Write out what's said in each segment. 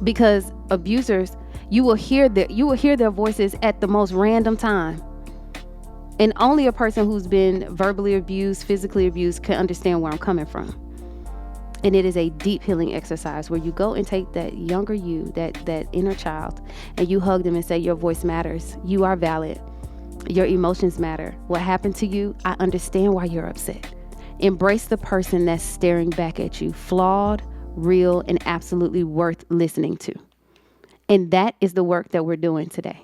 because abusers, you will hear their voices at the most random time. And only a person who's been verbally abused, physically abused, can understand where I'm coming from. And it is a deep healing exercise where you go and take that younger you, that inner child, and you hug them and say, your voice matters. You are valid. Your emotions matter. What happened to you, I understand why you're upset. Embrace the person that's staring back at you, flawed, real, and absolutely worth listening to. And that is the work that we're doing today.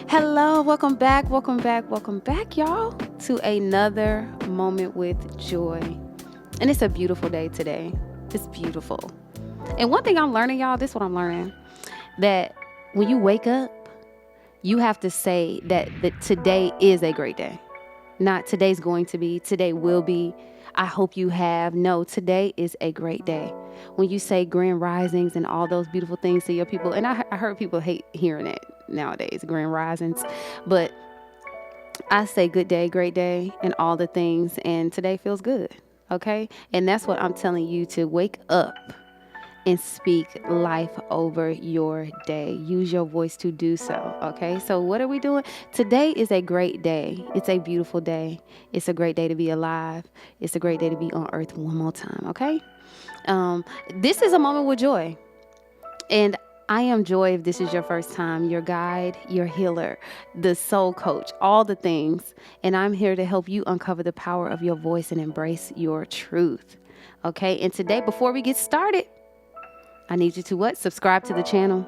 Hello, welcome back, y'all, to another moment with joy. And it's a beautiful day today. It's beautiful. And one thing I'm learning, y'all, this is what I'm learning, that when you wake up, you have to say that today is a great day. Not today's going to be, today will be, I hope you have. No, today is a great day. When you say grand risings and all those beautiful things to your people, and I heard people hate hearing it nowadays, grand risings, but I say good day, great day, and all the things, and today feels good, okay? And that's what I'm telling you, to wake up and speak life over your day. Use your voice to do so, okay? So what are we doing? Today is a great day. It's a beautiful day. It's a great day to be alive. It's a great day to be on earth one more time, okay? This is a moment with joy. And I am Joy if this is your first time, your guide, your healer, the soul coach, all the things. And I'm here to help you uncover the power of your voice and embrace your truth, okay? And today, before we get started, I need you to what? Subscribe to the channel.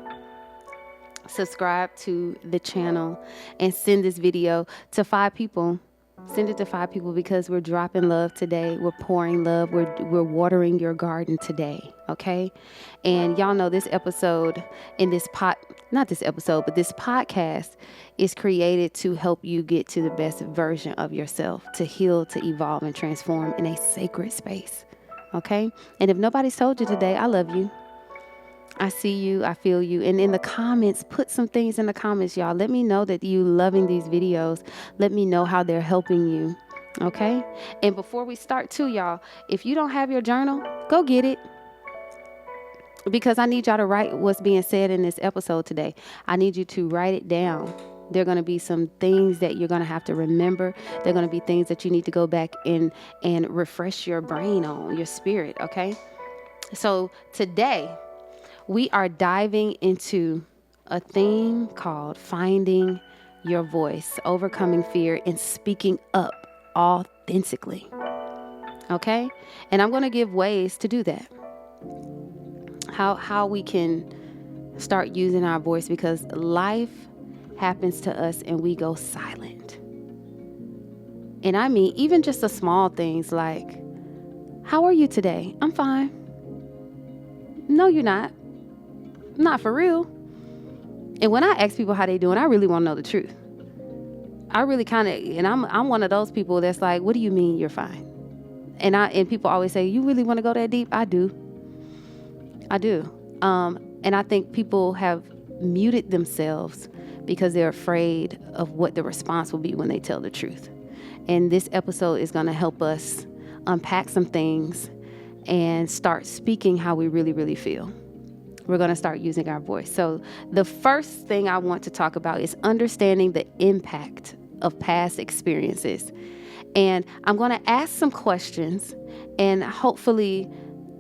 Subscribe to the channel and send this video to 5 people. Send it to 5 people because we're dropping love today. We're pouring love. We're watering your garden today. Okay. And y'all know this episode in this not this episode, but this podcast is created to help you get to the best version of yourself, to heal, to evolve, and transform in a sacred space. Okay. And if nobody's told you today, I love you. I see you. I feel you. And in the comments, put some things in the comments, y'all. Let me know that you loving these videos. Let me know how they're helping you. Okay. And before we start too, y'all, if you don't have your journal, go get it. Because I need y'all to write what's being said in this episode today. I need you to write it down. There are going to be some things that you're going to have to remember. There are going to be things that you need to go back and refresh your brain on, your spirit. Okay. So today, we are diving into a theme called finding your voice, overcoming fear, and speaking up authentically. Okay? And I'm going to give ways to do that. How we can start using our voice, because life happens to us and we go silent. And I mean, even just the small things like, how are you today? I'm fine. No, you're not. Not for real. And when I ask people how they doing, I really want to know the truth. I really kind of, and I'm one of those people that's like, what do you mean you're fine? And people always say, you really want to go that deep? I do. And I think people have muted themselves because they're afraid of what the response will be when they tell the truth. And this episode is going to help us unpack some things and start speaking how we really, really feel. We're going to start using our voice. So the first thing I want to talk about is understanding the impact of past experiences. And I'm going to ask some questions, and hopefully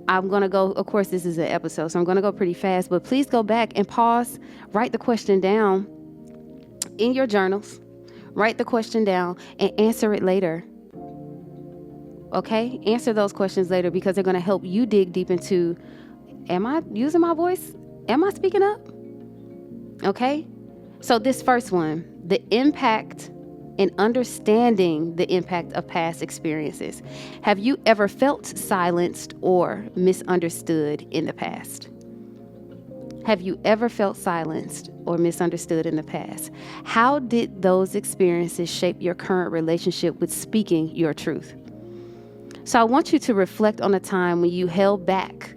I'm going to go, of course, this is an episode, so I'm going to go pretty fast, but please go back and pause, write the question down in your journals, write the question down and answer it later. Okay? Answer those questions later, because they're going to help you dig deep into, am I using my voice? Am I speaking up? Okay? So this first one, the impact and understanding the impact of past experiences. Have you ever felt silenced or misunderstood in the past? Have you ever felt silenced or misunderstood in the past? How did those experiences shape your current relationship with speaking your truth? So I want you to reflect on a time when you held back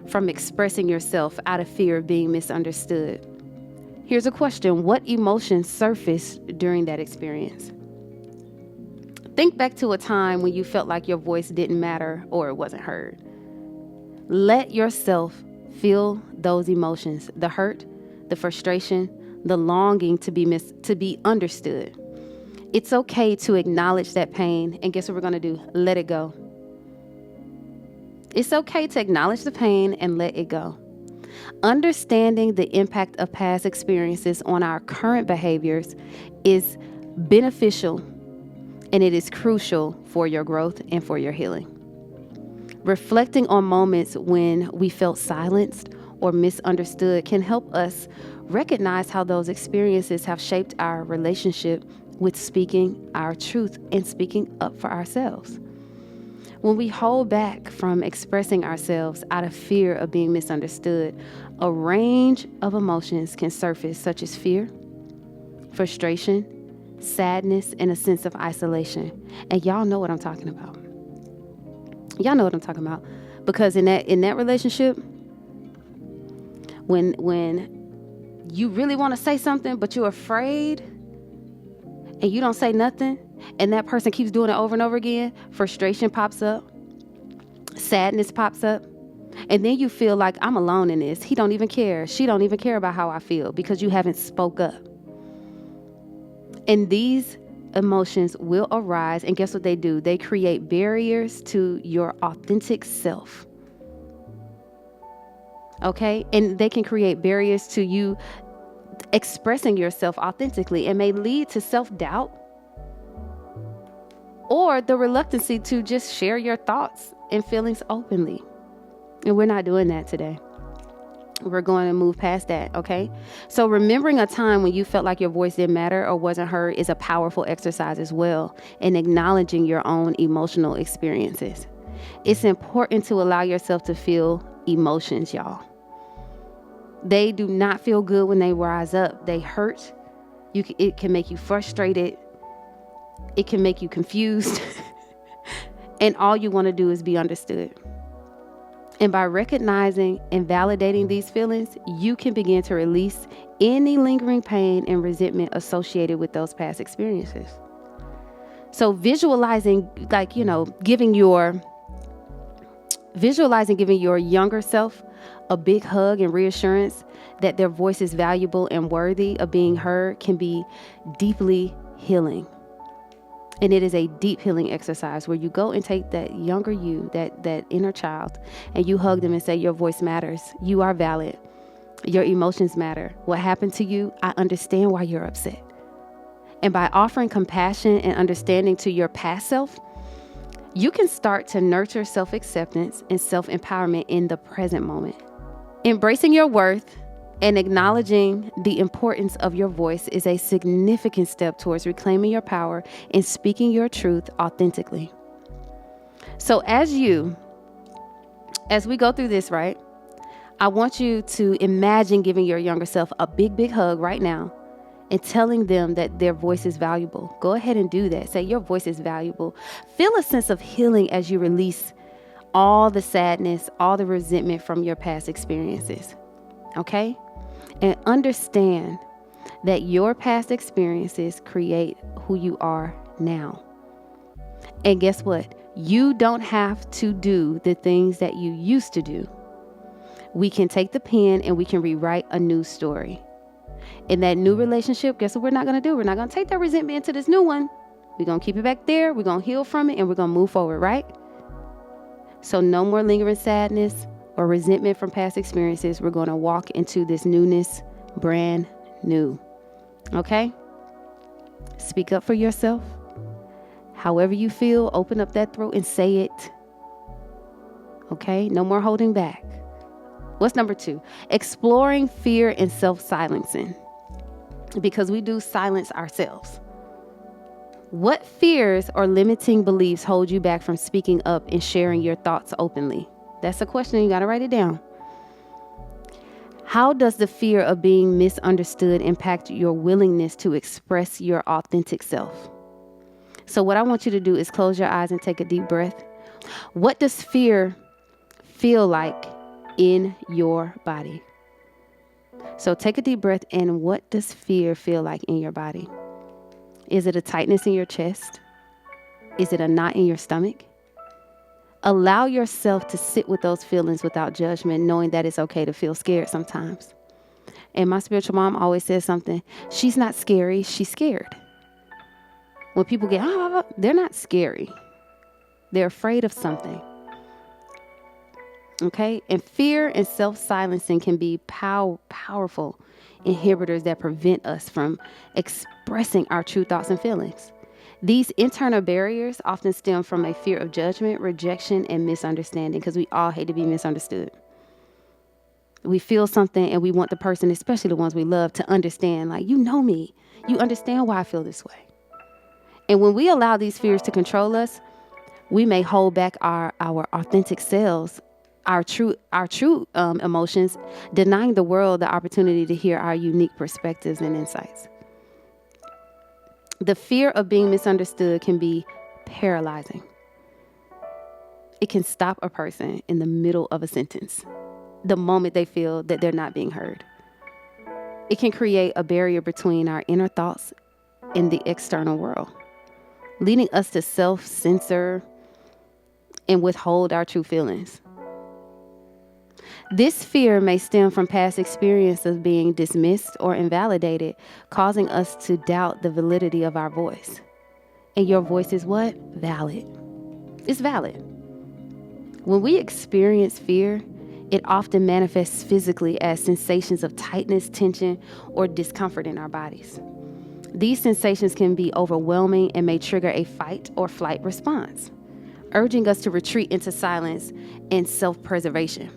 from expressing yourself out of fear of being misunderstood. Here's a question. What emotions surfaced during that experience? Think back to a time when you felt like your voice didn't matter or it wasn't heard. Let yourself feel those emotions, the hurt, the frustration, the longing to be understood. It's okay to acknowledge that pain, and guess what we're going to do? Let it go. It's okay to acknowledge the pain and let it go. Understanding the impact of past experiences on our current behaviors is beneficial, and it is crucial for your growth and for your healing. Reflecting on moments when we felt silenced or misunderstood can help us recognize how those experiences have shaped our relationship with speaking our truth and speaking up for ourselves. When we hold back from expressing ourselves out of fear of being misunderstood, a range of emotions can surface, such as fear, frustration, sadness, and a sense of isolation. And y'all know what I'm talking about. Y'all know what I'm talking about. Because in that relationship, when you really want to say something, but you're afraid and you don't say nothing, and that person keeps doing it over and over again, frustration pops up, sadness pops up, and then you feel like, I'm alone in this. He don't even care. She don't even care about how I feel because you haven't spoke up. And these emotions will arise, and guess what they do? They create barriers to your authentic self. Okay? And they can create barriers to you expressing yourself authentically, and may lead to self-doubt or the reluctancy to just share your thoughts and feelings openly. And we're not doing that today. We're going to move past that, okay? So remembering a time when you felt like your voice didn't matter or wasn't heard is a powerful exercise as well, in acknowledging your own emotional experiences. It's important to allow yourself to feel emotions, y'all. They do not feel good when they rise up. They hurt. It can make you frustrated. It can make you confused. And all you want to do is be understood. And by recognizing and validating these feelings, you can begin to release any lingering pain and resentment associated with those past experiences. So visualizing giving your younger self a big hug and reassurance that their voice is valuable and worthy of being heard can be deeply healing. And it is a deep healing exercise where you go and take that younger you, that inner child, and you hug them and say, your voice matters. You are valid. Your emotions matter. What happened to you, I understand why you're upset. And by offering compassion and understanding to your past self, you can start to nurture self-acceptance and self-empowerment in the present moment. Embracing your worth and acknowledging the importance of your voice is a significant step towards reclaiming your power and speaking your truth authentically. So as we go through this, right, I want you to imagine giving your younger self a big, big hug right now and telling them that their voice is valuable. Go ahead and do that. Say your voice is valuable. Feel a sense of healing as you release all the sadness, all the resentment from your past experiences. Okay? And understand that your past experiences create who you are now. And guess what? You don't have to do the things that you used to do. We can take the pen and we can rewrite a new story. In that new relationship, guess what we're not going to do? We're not going to take that resentment into this new one. We're going to keep it back there. We're going to heal from it and we're going to move forward, right? So no more lingering sadness or resentment from past experiences. We're going to walk into this newness, brand new. Okay? Speak up for yourself. However you feel, open up that throat and say it. Okay? No more holding back. What's number 2? Exploring fear and self-silencing. Because we do silence ourselves. What fears or limiting beliefs hold you back from speaking up and sharing your thoughts openly? That's a question. You got to write it down. How does the fear of being misunderstood impact your willingness to express your authentic self? So what I want you to do is close your eyes and take a deep breath. What does fear feel like in your body? So take a deep breath, and what does fear feel like in your body? Is it a tightness in your chest? Is it a knot in your stomach? Allow yourself to sit with those feelings without judgment, knowing that it's okay to feel scared sometimes. And my spiritual mom always says something. She's not scary. She's scared. When people get, they're not scary. They're afraid of something. Okay? And fear and self-silencing can be powerful inhibitors that prevent us from expressing our true thoughts and feelings. These internal barriers often stem from a fear of judgment, rejection, and misunderstanding, because we all hate to be misunderstood. We feel something and we want the person, especially the ones we love, to understand, like, you know me. You understand why I feel this way. And when we allow these fears to control us, we may hold back our authentic selves, our true emotions, denying the world the opportunity to hear our unique perspectives and insights. The fear of being misunderstood can be paralyzing. It can stop a person in the middle of a sentence, the moment they feel that they're not being heard. It can create a barrier between our inner thoughts and the external world, leading us to self-censor and withhold our true feelings. This fear may stem from past experience of being dismissed or invalidated, causing us to doubt the validity of our voice. And your voice is what? Valid. It's valid. When we experience fear, it often manifests physically as sensations of tightness, tension, or discomfort in our bodies. These sensations can be overwhelming and may trigger a fight or flight response, urging us to retreat into silence and self-preservation.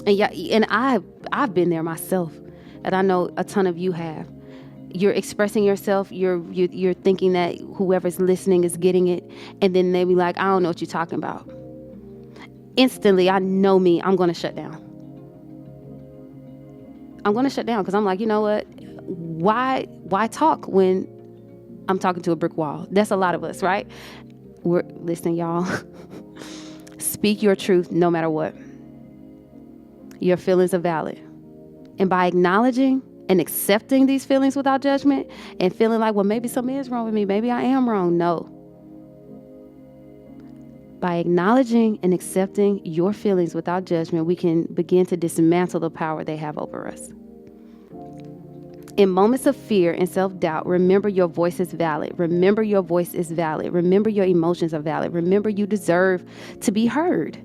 And I've been there myself, and I know a ton of you have. You're expressing yourself, you're thinking that whoever's listening is getting it, and then they be like, I don't know what you're talking about. Instantly, I know me, I'm going to shut down. I'm going to shut down because I'm like, you know what? Why talk when I'm talking to a brick wall? That's a lot of us, right? Listen, y'all. Speak your truth no matter what. Your feelings are valid. And by acknowledging and accepting these feelings without judgment and feeling like, well, maybe something is wrong with me. Maybe I am wrong. No. By acknowledging and accepting your feelings without judgment, we can begin to dismantle the power they have over us. In moments of fear and self-doubt, remember your voice is valid. Remember your voice is valid. Remember your emotions are valid. Remember you deserve to be heard.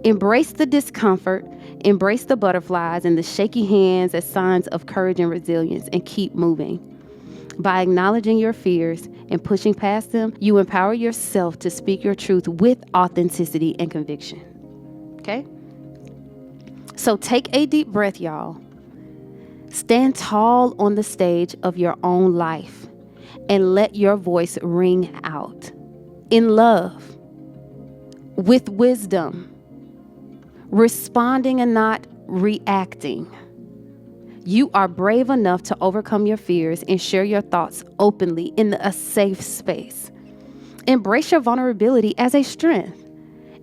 Embrace the discomfort, embrace the butterflies and the shaky hands as signs of courage and resilience, and keep moving. By acknowledging your fears and pushing past them, you empower yourself to speak your truth with authenticity and conviction. Okay? So take a deep breath, y'all. Stand tall on the stage of your own life and let your voice ring out in love, with wisdom, responding and not reacting. You are brave enough to overcome your fears and share your thoughts openly in a safe space. Embrace your vulnerability as a strength.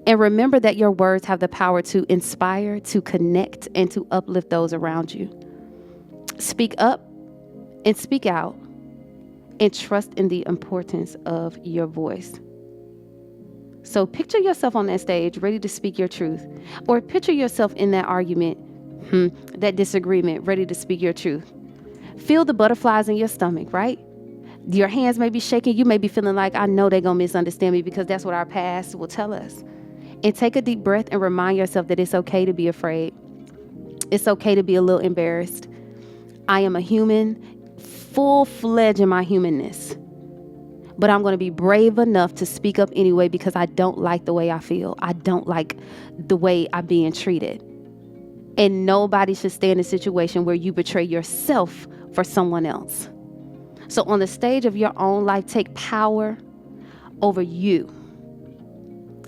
And remember that your words have the power to inspire, to connect, and to uplift those around you. Speak up and speak out, and trust in the importance of your voice. So picture yourself on that stage, ready to speak your truth. Or picture yourself in that argument, that disagreement, ready to speak your truth. Feel the butterflies in your stomach, right? Your hands may be shaking. You may be feeling like, I know they're going to misunderstand me, because that's what our past will tell us. And take a deep breath and remind yourself that it's okay to be afraid. It's okay to be a little embarrassed. I am a human, full-fledged in my humanness. But I'm going to be brave enough to speak up anyway, because I don't like the way I feel. I don't like the way I'm being treated. And nobody should stay in a situation where you betray yourself for someone else. So on the stage of your own life, take power over you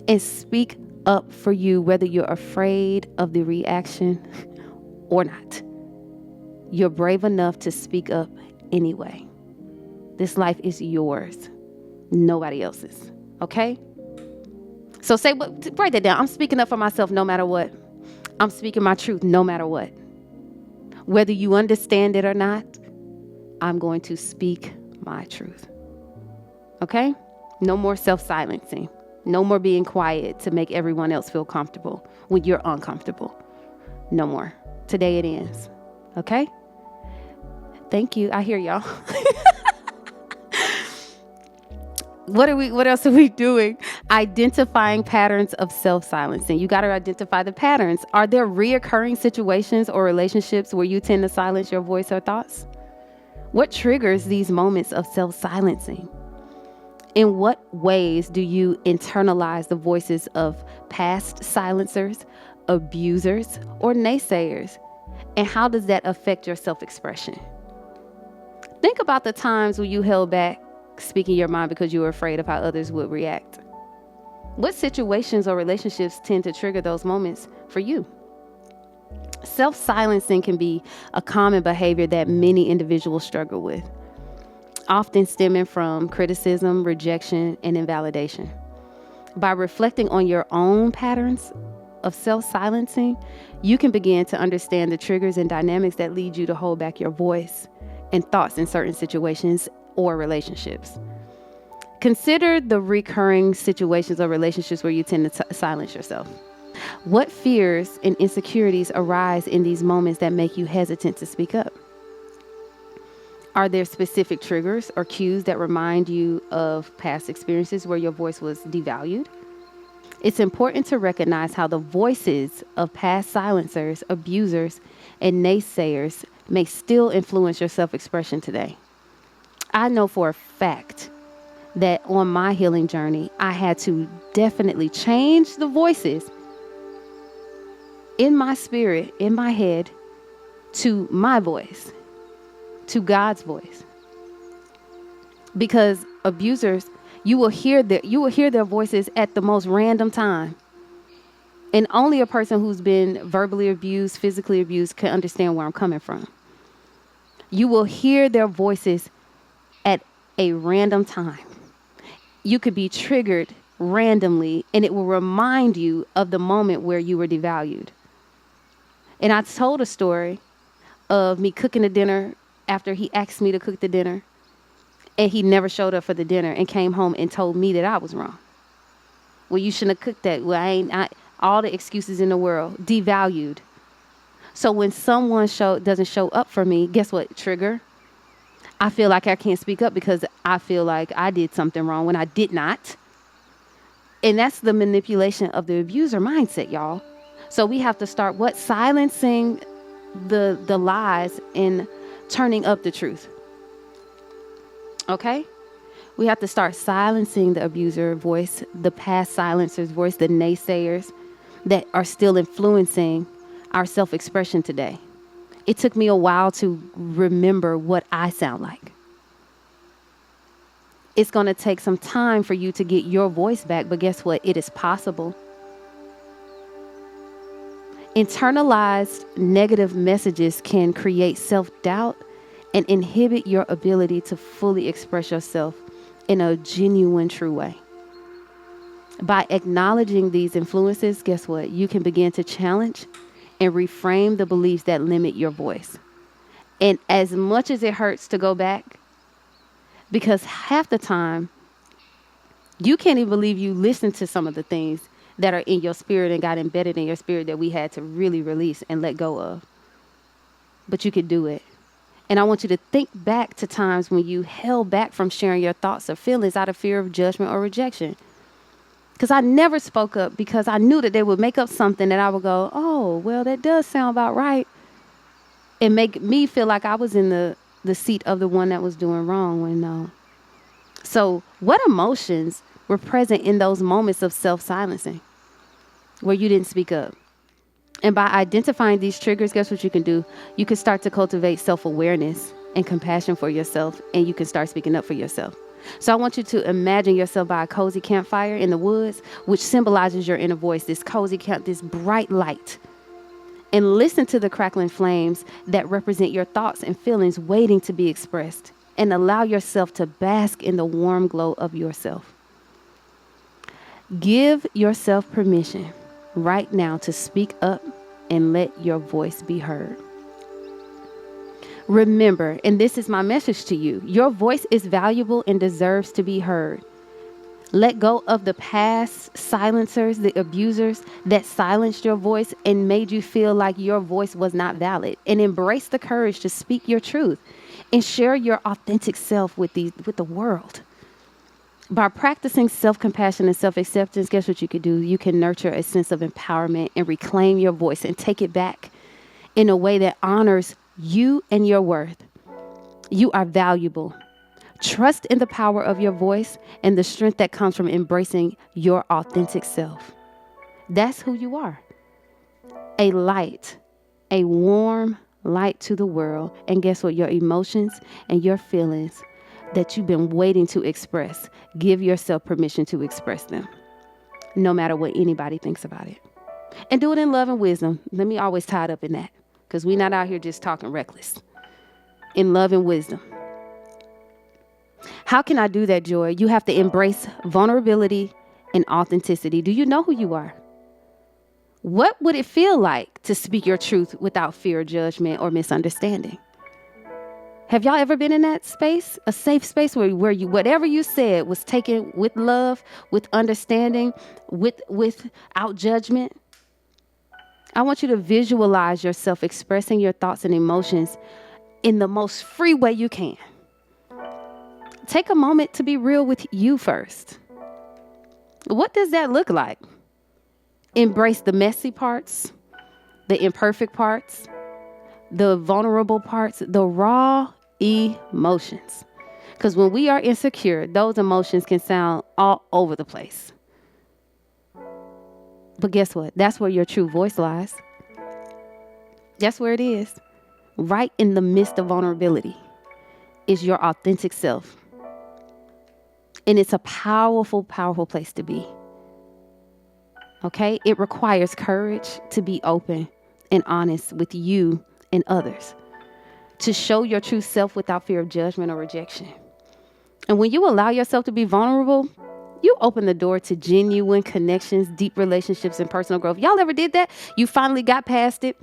and speak up for you, whether you're afraid of the reaction or not. You're brave enough to speak up anyway. This life is yours, nobody else's. Okay? So write that down. I'm speaking up for myself no matter what. I'm speaking my truth no matter what. Whether you understand it or not, I'm going to speak my truth. Okay? No more self-silencing. No more being quiet to make everyone else feel comfortable when you're uncomfortable. No more. Today it ends. Okay? Thank you. I hear y'all. What else are we doing? Identifying patterns of self-silencing. You got to identify the patterns. Are there reoccurring situations or relationships where you tend to silence your voice or thoughts? What triggers these moments of self-silencing? In what ways do you internalize the voices of past silencers, abusers, or naysayers? And how does that affect your self-expression? Think about the times when you held back speaking your mind because you were afraid of how others would react. What situations or relationships tend to trigger those moments for you? Self-silencing can be a common behavior that many individuals struggle with, often stemming from criticism, rejection, and invalidation. By reflecting on your own patterns of self-silencing, you can begin to understand the triggers and dynamics that lead you to hold back your voice and thoughts in certain situations or relationships. Consider the recurring situations or relationships where you tend to silence yourself. What fears and insecurities arise in these moments that make you hesitant to speak up? Are there specific triggers or cues that remind you of past experiences where your voice was devalued? It's important to recognize how the voices of past silencers, abusers, and naysayers may still influence your self-expression today. I know for a fact that on my healing journey, I had to definitely change the voices in my spirit, in my head, to my voice, to God's voice. Because abusers, you will hear their voices at the most random time. And only a person who's been verbally abused, physically abused, can understand where I'm coming from. You will hear their voices at a random time. You could be triggered randomly, and it will remind you of the moment where you were devalued. And I told a story of me cooking the dinner after he asked me to cook the dinner, and he never showed up for the dinner and came home and told me that I was wrong. Well, you shouldn't have cooked that. Well, all the excuses in the world, devalued. So when someone doesn't show up for me, guess what? Trigger. I feel like I can't speak up because I feel like I did something wrong when I did not. And that's the manipulation of the abuser mindset, y'all. So we have to start silencing the lies and turning up the truth. Okay? We have to start silencing the abuser voice, the past silencer's voice, the naysayers that are still influencing our self-expression today. It took me a while to remember what I sound like. It's going to take some time for you to get your voice back, but guess what? It is possible. Internalized negative messages can create self-doubt and inhibit your ability to fully express yourself in a genuine, true way. By acknowledging these influences, guess what? You can begin to challenge and reframe the beliefs that limit your voice. And as much as it hurts to go back, because half the time, you can't even believe you listened to some of the things that are in your spirit and got embedded in your spirit that we had to really release and let go of. But you could do it. And I want you to think back to times when you held back from sharing your thoughts or feelings out of fear of judgment or rejection. Because I never spoke up because I knew that they would make up something that I would go, oh, well, that does sound about right. And make me feel like I was in the seat of the one that was doing wrong when no. So what emotions were present in those moments of self-silencing where you didn't speak up? And by identifying these triggers, guess what you can do? You can start to cultivate self-awareness and compassion for yourself, and you can start speaking up for yourself. So I want you to imagine yourself by a cozy campfire in the woods, which symbolizes your inner voice, this cozy camp, this bright light. And listen to the crackling flames that represent your thoughts and feelings waiting to be expressed. And allow yourself to bask in the warm glow of yourself. Give yourself permission right now to speak up and let your voice be heard. Remember, and this is my message to you, your voice is valuable and deserves to be heard. Let go of the past silencers, the abusers that silenced your voice and made you feel like your voice was not valid. And embrace the courage to speak your truth and share your authentic self with the world. By practicing self-compassion and self-acceptance, guess what you could do? You can nurture a sense of empowerment and reclaim your voice and take it back in a way that honors you and your worth. You are valuable. Trust in the power of your voice and the strength that comes from embracing your authentic self. That's who you are. A light, a warm light to the world. And guess what? Your emotions and your feelings that you've been waiting to express, give yourself permission to express them, no matter what anybody thinks about it. And do it in love and wisdom. Let me always tie it up in that, because we're not out here just talking reckless. In love and wisdom. How can I do that, Joy? You have to embrace vulnerability and authenticity. Do you know who you are? What would it feel like to speak your truth without fear of judgment or misunderstanding? Have y'all ever been in that space? A safe space where you whatever you said was taken with love, with understanding, without judgment? I want you to visualize yourself expressing your thoughts and emotions in the most free way you can. Take a moment to be real with you first. What does that look like? Embrace the messy parts, the imperfect parts, the vulnerable parts, the raw emotions. Because when we are insecure, those emotions can sound all over the place. But guess what? That's where your true voice lies. That's where it is. Right in the midst of vulnerability is your authentic self. And it's a powerful, powerful place to be. Okay? It requires courage to be open and honest with you and others, to show your true self without fear of judgment or rejection. And when you allow yourself to be vulnerable, you open the door to genuine connections, deep relationships, and personal growth. Y'all ever did that? You finally got past it.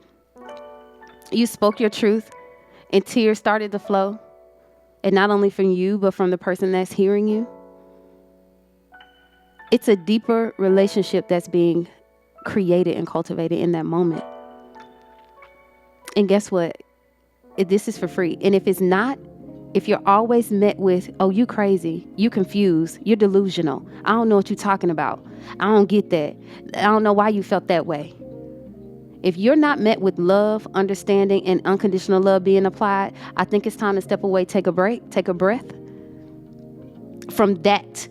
You spoke your truth and tears started to flow. And not only from you, but from the person that's hearing you. It's a deeper relationship that's being created and cultivated in that moment. And guess what? This is for free. And if it's not, if you're always met with, oh, you crazy, you confused, you're delusional, I don't know what you're talking about, I don't get that, I don't know why you felt that way. If you're not met with love, understanding, and unconditional love being applied, I think it's time to step away, take a break, take a breath from that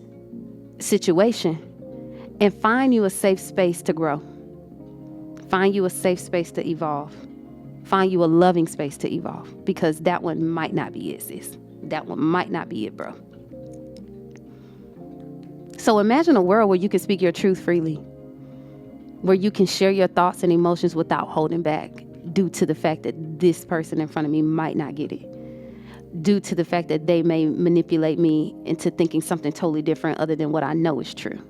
situation and find you a safe space to grow. Find you a safe space to evolve. Find you a loving space to evolve, because that one might not be it, sis. That one might not be it, bro. So imagine a world where you can speak your truth freely, where you can share your thoughts and emotions without holding back due to the fact that this person in front of me might not get it, due to the fact that they may manipulate me into thinking something totally different other than what I know is true.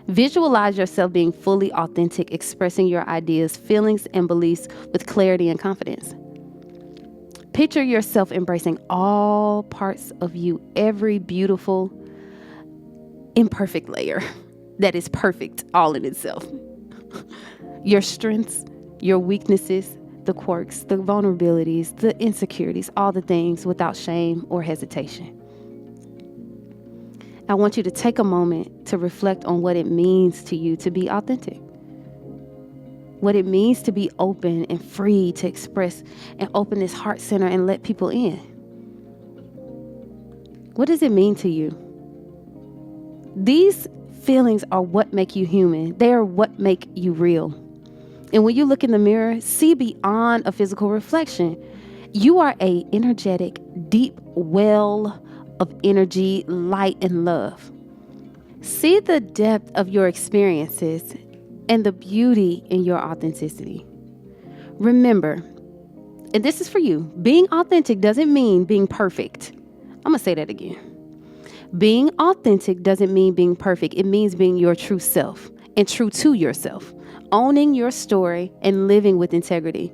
Visualize yourself being fully authentic, expressing your ideas, feelings, and beliefs with clarity and confidence. Picture yourself embracing all parts of you, every beautiful, imperfect layer that is perfect all in itself. Your strengths, your weaknesses, the quirks, the vulnerabilities, the insecurities, all the things without shame or hesitation. I want you to take a moment to reflect on what it means to you to be authentic. What it means to be open and free to express and open this heart center and let people in. What does it mean to you? These feelings are what make you human. They are what make you real. And when you look in the mirror, see beyond a physical reflection. You are an energetic, deep well of energy, light, and love. See the depth of your experiences and the beauty in your authenticity. Remember, and this is for you, being authentic doesn't mean being perfect. I'm going to say that again. Being authentic doesn't mean being perfect. It means being your true self and true to yourself, owning your story and living with integrity.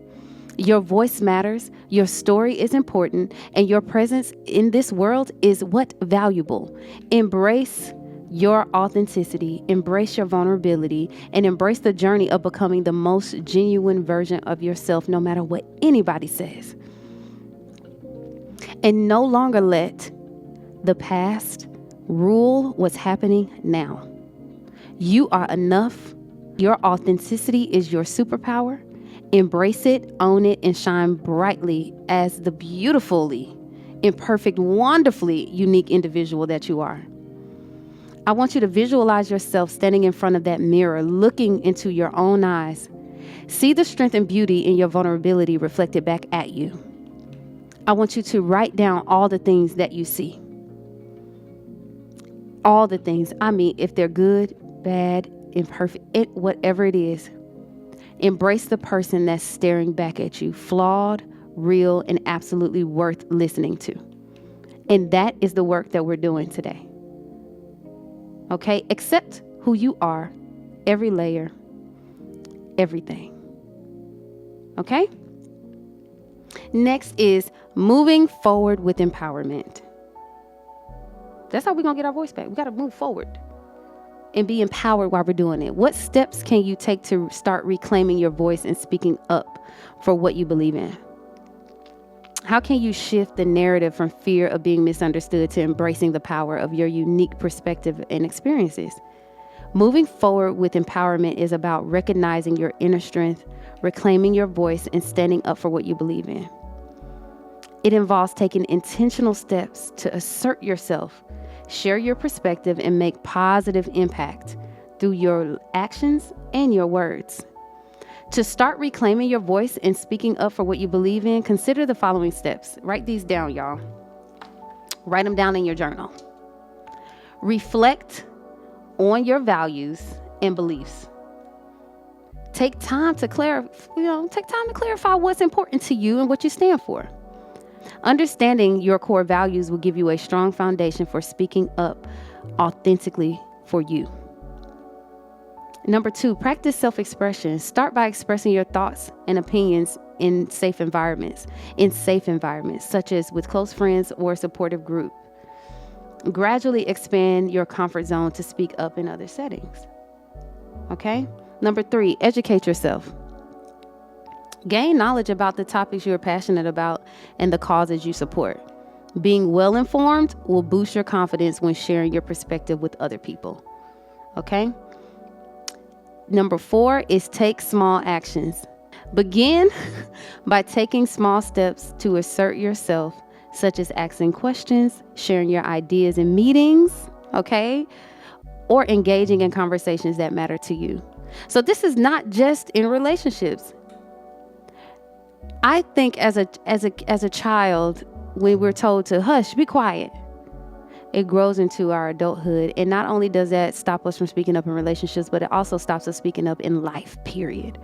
Your voice matters, your story is important, and your presence in this world is what valuable. Embrace your authenticity, embrace your vulnerability, and embrace the journey of becoming the most genuine version of yourself, no matter what anybody says. And no longer let the past rule what's happening now. You are enough. Your authenticity is your superpower. Embrace it, own it, and shine brightly as the beautifully imperfect, wonderfully unique individual that you are. I want you to visualize yourself standing in front of that mirror, looking into your own eyes. See the strength and beauty in your vulnerability reflected back at you. I want you to write down all the things that you see. All the things. I mean, if they're good, bad, imperfect, whatever it is. Embrace the person that's staring back at you, flawed, real, and absolutely worth listening to. And that is the work that we're doing today. Okay? Accept who you are, every layer, everything. Okay? Next is moving forward with empowerment. That's how we're going to get our voice back. We got to move forward and be empowered while we're doing it. What steps can you take to start reclaiming your voice and speaking up for what you believe in? How can you shift the narrative from fear of being misunderstood to embracing the power of your unique perspective and experiences? Moving forward with empowerment is about recognizing your inner strength, reclaiming your voice, and standing up for what you believe in. It involves taking intentional steps to assert yourself, share your perspective, and make positive impact through your actions and your words. To start reclaiming your voice and speaking up for what you believe in, consider the following steps. Write these down, y'all. Write them down in your journal. Reflect on your values and beliefs. Take time to clarify what's important to you and what you stand for. Understanding your core values will give you a strong foundation for speaking up authentically for you. Number 2, practice self-expression. Start by expressing your thoughts and opinions in safe environments, such as with close friends or a supportive group. Gradually expand your comfort zone to speak up in other settings. Okay? Number 3, educate yourself. Gain knowledge about the topics you're passionate about and the causes you support. Being well-informed will boost your confidence when sharing your perspective with other people. Okay? Number 4 is take small actions. Begin by taking small steps to assert yourself, such as asking questions, sharing your ideas in meetings, okay? Or engaging in conversations that matter to you. So this is not just in relationships. I think as a child, when we're told to hush, be quiet, it grows into our adulthood. And not only does that stop us from speaking up in relationships, but it also stops us speaking up in life, period.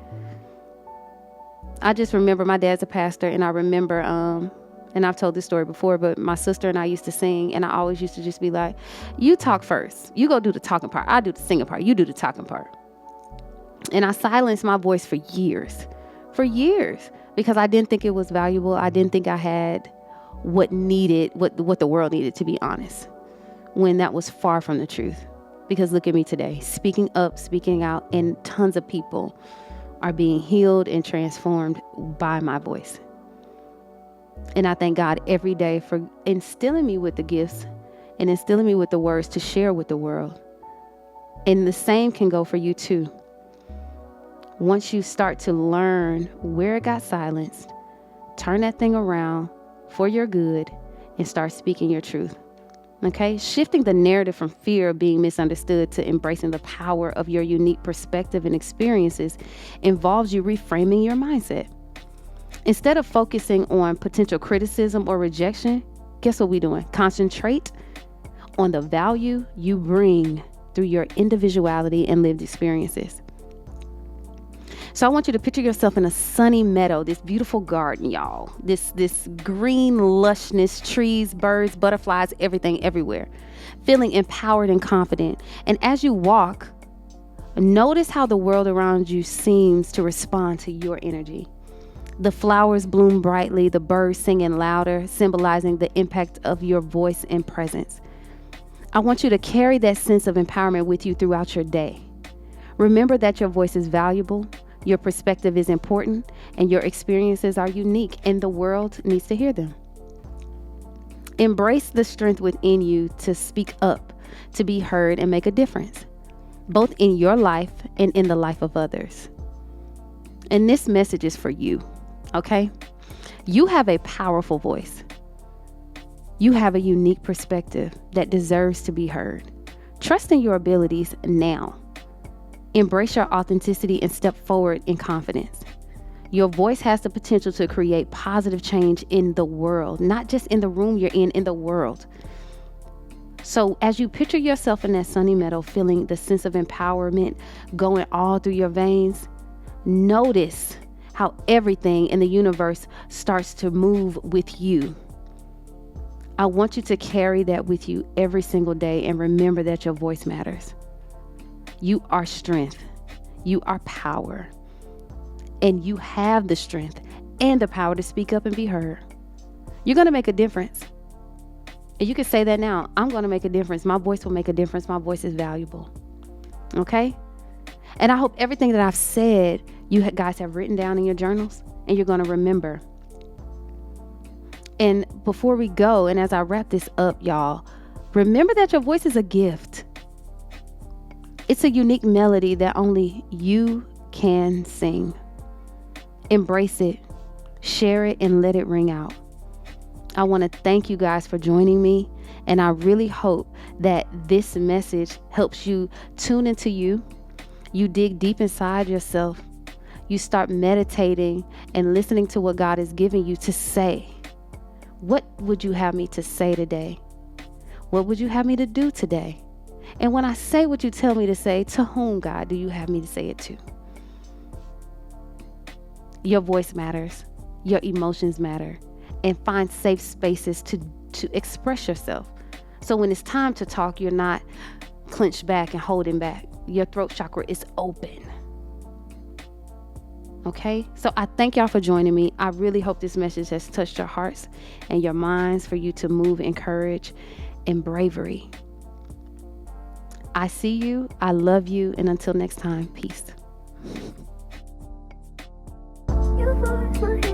I just remember my dad's a pastor, and I remember, and I've told this story before, but my sister and I used to sing, and I always used to just be like, you talk first. You go do the talking part. I do the singing part. You do the talking part. And I silenced my voice for years, because I didn't think it was valuable. I didn't think I had what the world needed, to be honest, when that was far from the truth. Because look at me today, speaking up, speaking out, and tons of people are being healed and transformed by my voice. And I thank God every day for instilling me with the gifts and instilling me with the words to share with the world. And the same can go for you too. Once you start to learn where it got silenced, turn that thing around for your good and start speaking your truth. Okay? Shifting the narrative from fear of being misunderstood to embracing the power of your unique perspective and experiences involves you reframing your mindset. Instead of focusing on potential criticism or rejection, guess what we're doing? Concentrate on the value you bring through your individuality and lived experiences. So I want you to picture yourself in a sunny meadow, this beautiful garden, y'all. This green lushness, trees, birds, butterflies, everything everywhere. Feeling empowered and confident. And as you walk, notice how the world around you seems to respond to your energy. The flowers bloom brightly, the birds singing louder, symbolizing the impact of your voice and presence. I want you to carry that sense of empowerment with you throughout your day. Remember that your voice is valuable, your perspective is important, and your experiences are unique, and the world needs to hear them. Embrace the strength within you to speak up, to be heard, and make a difference, both in your life and in the life of others. And this message is for you, okay? You have a powerful voice. You have a unique perspective that deserves to be heard. Trust in your abilities now. Embrace your authenticity and step forward in confidence. Your voice has the potential to create positive change in the world, not just in the room you're in the world. So as you picture yourself in that sunny meadow, feeling the sense of empowerment going all through your veins, notice how everything in the universe starts to move with you. I want you to carry that with you every single day and remember that your voice matters. You are strength. You are power. And you have the strength and the power to speak up and be heard. You're going to make a difference. And you can say that now. I'm going to make a difference. My voice will make a difference. My voice is valuable. Okay? And I hope everything that I've said, you guys have written down in your journals and you're going to remember. And before we go, and as I wrap this up, y'all, remember that your voice is a gift. It's a unique melody that only you can sing. Embrace it, share it, and let it ring out. I want to thank you guys for joining me, and I really hope that this message helps you tune into you. You dig deep inside yourself. You start meditating and listening to what God is giving you to say. What would you have me to say today? What would you have me to do today? And when I say what you tell me to say, to whom, God, do you have me to say it to? Your voice matters. Your emotions matter. And find safe spaces to express yourself. So when it's time to talk, you're not clenched back and holding back. Your throat chakra is open. Okay? So I thank y'all for joining me. I really hope this message has touched your hearts and your minds for you to move in courage and bravery. I see you. I love you. And until next time, peace. Your voice will